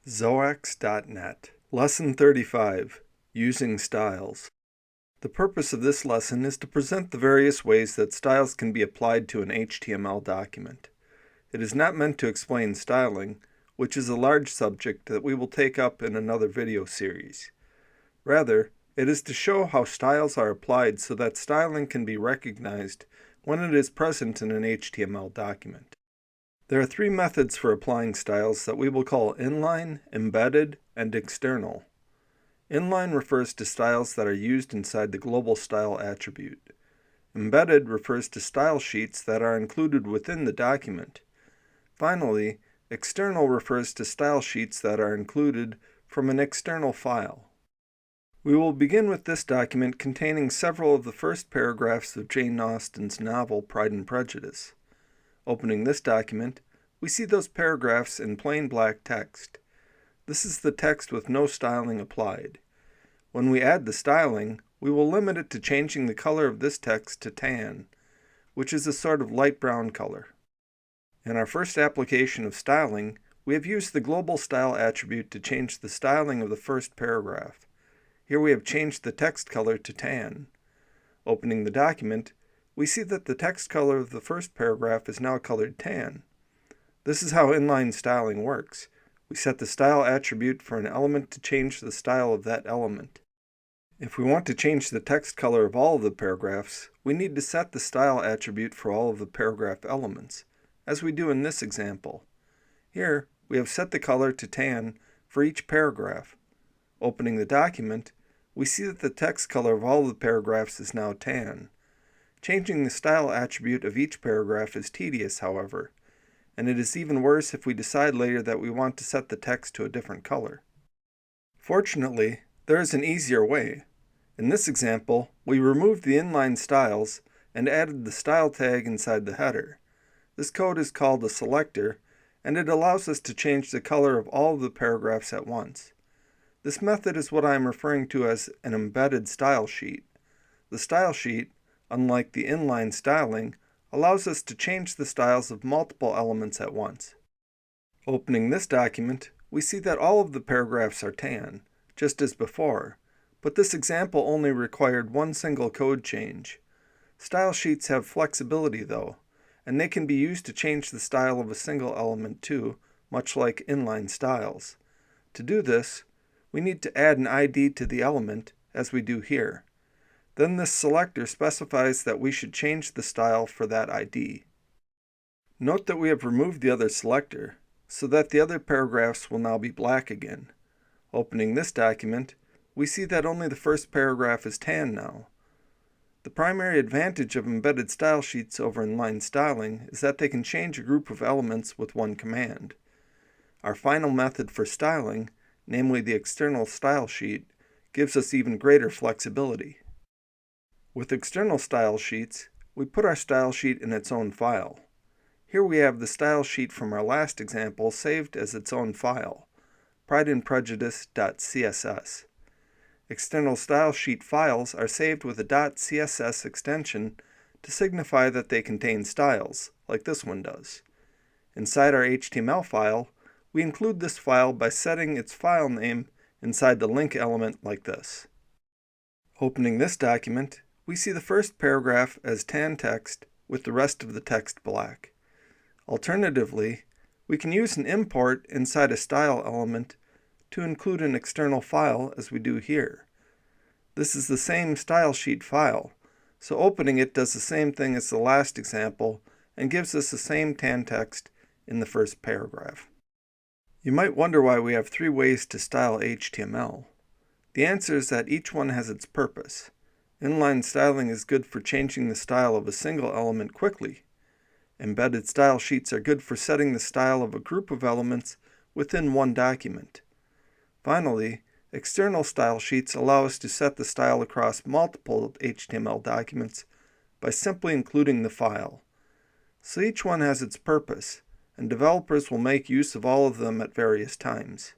Zoax.net. Lesson 35, Using Styles. The purpose of this lesson is to present the various ways that styles can be applied to an HTML document. It is not meant to explain styling, which is a large subject that we will take up in another video series. Rather, it is to show how styles are applied so that styling can be recognized when it is present in an HTML document. There are three methods for applying styles that we will call inline, embedded, and external. Inline refers to styles that are used inside the global style attribute. Embedded refers to style sheets that are included within the document. Finally, external refers to style sheets that are included from an external file. We will begin with this document containing several of the first paragraphs of Jane Austen's novel Pride and Prejudice. Opening this document, we see those paragraphs in plain black text. This is the text with no styling applied. When we add the styling, we will limit it to changing the color of this text to tan, which is a sort of light brown color. In our first application of styling, we have used the global style attribute to change the styling of the first paragraph. Here we have changed the text color to tan. Opening the document, we see that the text color of the first paragraph is now colored tan. This is how inline styling works. We set the style attribute for an element to change the style of that element. If we want to change the text color of all of the paragraphs, we need to set the style attribute for all of the paragraph elements, as we do in this example. Here, we have set the color to tan for each paragraph. Opening the document, we see that the text color of all of the paragraphs is now tan. Changing the style attribute of each paragraph is tedious, however, and it is even worse if we decide later that we want to set the text to a different color. Fortunately, there is an easier way. In this example, we removed the inline styles and added the style tag inside the header. This code is called a selector, and it allows us to change the color of all of the paragraphs at once. This method is what I am referring to as an embedded style sheet. The style sheet, unlike the inline styling, allows us to change the styles of multiple elements at once. Opening this document, we see that all of the paragraphs are tan, just as before, but this example only required one single code change. Style sheets have flexibility though, and they can be used to change the style of a single element too, much like inline styles. To do this, we need to add an ID to the element, as we do here. Then this selector specifies that we should change the style for that ID. Note that we have removed the other selector, so that the other paragraphs will now be black again. Opening this document, we see that only the first paragraph is tan now. The primary advantage of embedded style sheets over inline styling is that they can change a group of elements with one command. Our final method for styling, namely the external style sheet, gives us even greater flexibility. With external style sheets, we put our style sheet in its own file. Here we have the style sheet from our last example saved as its own file, prideandprejudice.css. External style sheet files are saved with a .css extension to signify that they contain styles, like this one does. Inside our HTML file, we include this file by setting its file name inside the link element like this. Opening this document, we see the first paragraph as tan text with the rest of the text black. Alternatively, we can use an import inside a style element to include an external file as we do here. This is the same style sheet file, so opening it does the same thing as the last example and gives us the same tan text in the first paragraph. You might wonder why we have three ways to style HTML. The answer is that each one has its purpose. Inline styling is good for changing the style of a single element quickly. Embedded style sheets are good for setting the style of a group of elements within one document. Finally, external style sheets allow us to set the style across multiple HTML documents by simply including the file. So each one has its purpose, and developers will make use of all of them at various times.